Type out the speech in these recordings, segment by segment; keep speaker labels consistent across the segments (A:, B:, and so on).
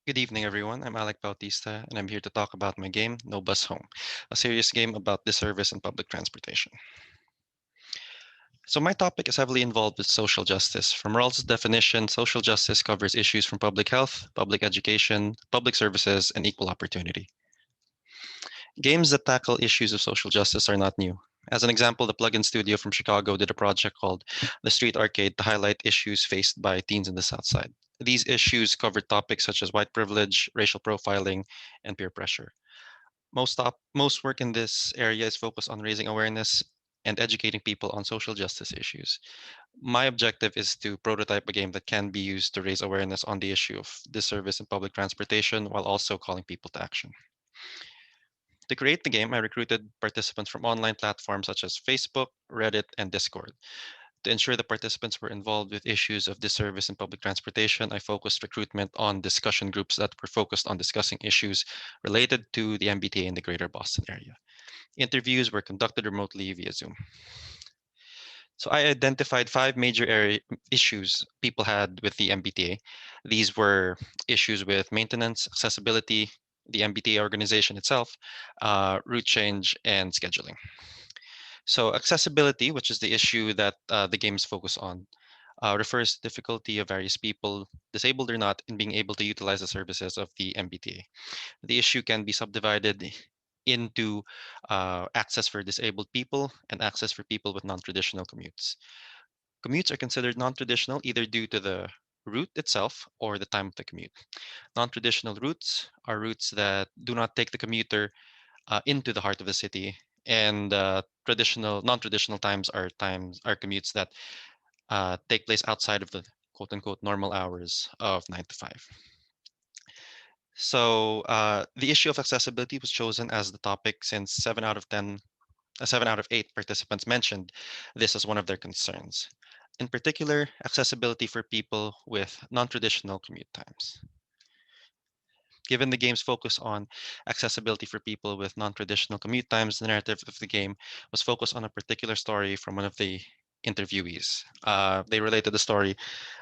A: Good evening, everyone. I'm Alec Bautista, and I'm here to talk about my game, No Bus Home, a serious game about disservice in public transportation. So my topic is heavily involved with social justice. From Rawls' definition, social justice covers issues from public health, public education, public services, and equal opportunity. Games that tackle issues of social justice are not new. As an example, the Plug-in Studio from Chicago did a project called The Street Arcade to highlight issues faced by teens in the South Side. These issues covered topics such as white privilege, racial profiling, and peer pressure. Most work in this area is focused on raising awareness and educating people on social justice issues. My objective is to prototype a game that can be used to raise awareness on the issue of disservice in public transportation while also calling people to action. To create the game, I recruited participants from online platforms such as Facebook, Reddit, and Discord. To ensure the participants were involved with issues of disservice in public transportation, I focused recruitment on discussion groups that were focused on discussing issues related to the MBTA in the greater Boston area. Interviews were conducted remotely via Zoom. So I identified five major issues people had with the MBTA. These were issues with maintenance, accessibility, the MBTA organization itself, route change, and scheduling. So accessibility, which is the issue that the games focus on, refers to difficulty of various people, disabled or not, in being able to utilize the services of the MBTA. The issue can be subdivided into access for disabled people and access for people with non-traditional commutes. Commutes are considered non-traditional either due to the route itself or the time of the commute. Non-traditional routes are routes that do not take the commuter into the heart of the city, and traditional non-traditional times are commutes that take place outside of the quote unquote normal hours of 9 to 5. So the issue of accessibility was chosen as the topic since 7 out of 8 participants mentioned this as one of their concerns. In particular, accessibility for people with non-traditional commute times. Given the game's focus on accessibility for people with non-traditional commute times, the narrative of the game was focused on a particular story from one of the interviewees. They related the story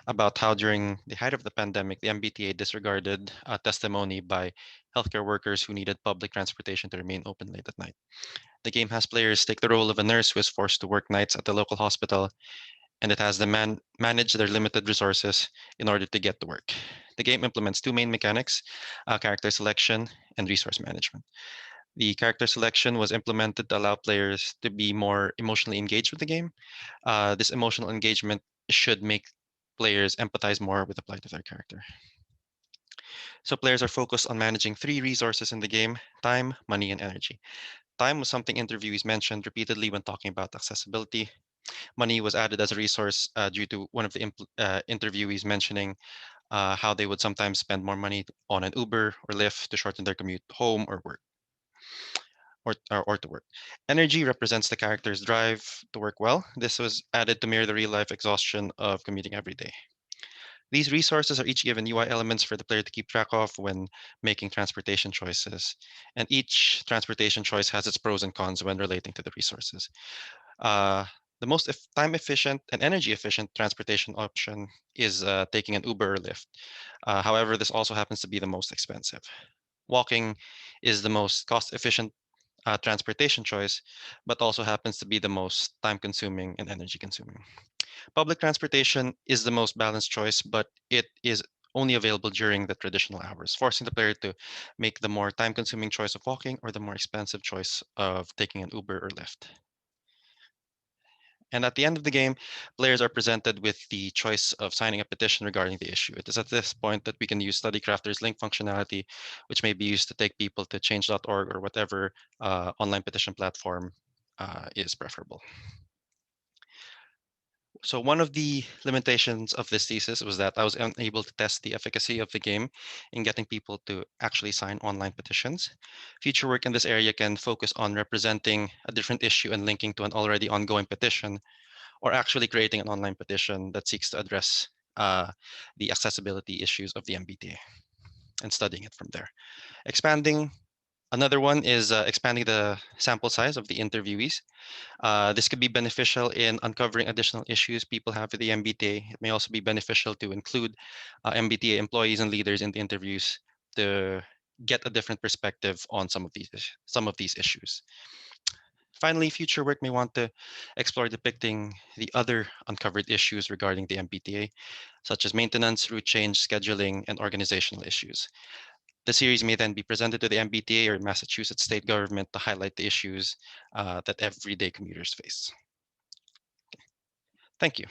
A: about how during the height of the pandemic, the MBTA disregarded testimony by healthcare workers who needed public transportation to remain open late at night. The game has players take the role of a nurse who is forced to work nights at the local hospital, and it has them manage their limited resources in order to get to work. The game implements two main mechanics, character selection and resource management. The character selection was implemented to allow players to be more emotionally engaged with the game. This emotional engagement should make players empathize more with the plight of their character. So players are focused on managing three resources in the game: time, money, and energy. Time was something interviewees mentioned repeatedly when talking about accessibility. Money was added as a resource due to one of the interviewees mentioning how they would sometimes spend more money on an Uber or Lyft to shorten their commute home or work or to work. Energy represents the character's drive to work well. This was added to mirror the real life exhaustion of commuting every day. These resources are each given UI elements for the player to keep track of when making transportation choices. And each transportation choice has its pros and cons when relating to the resources. Uh, the most time efficient and energy efficient transportation option is taking an Uber or Lyft. However, this also happens to be the most expensive. Walking is the most cost efficient transportation choice, but also happens to be the most time consuming and energy consuming. Public transportation is the most balanced choice, but it is only available during the traditional hours, forcing the player to make the more time consuming choice of walking or the more expensive choice of taking an Uber or Lyft. And at the end of the game, players are presented with the choice of signing a petition regarding the issue. It is at this point that we can use StudyCrafter's link functionality, which may be used to take people to change.org or whatever online petition platform is preferable. So one of the limitations of this thesis was that I was unable to test the efficacy of the game in getting people to actually sign online petitions. Future work in this area can focus on representing a different issue and linking to an already ongoing petition, or actually creating an online petition that seeks to address the accessibility issues of the MBTA and studying it from there. Expanding Another one is expanding the sample size of the interviewees. This could be beneficial in uncovering additional issues people have with the MBTA. It may also be beneficial to include MBTA employees and leaders in the interviews to get a different perspective on some of these issues. Finally, future work may want to explore depicting the other uncovered issues regarding the MBTA, such as maintenance, route change, scheduling, and organizational issues. The series may then be presented to the MBTA or Massachusetts state government to highlight the issues that everyday commuters face. Thank you.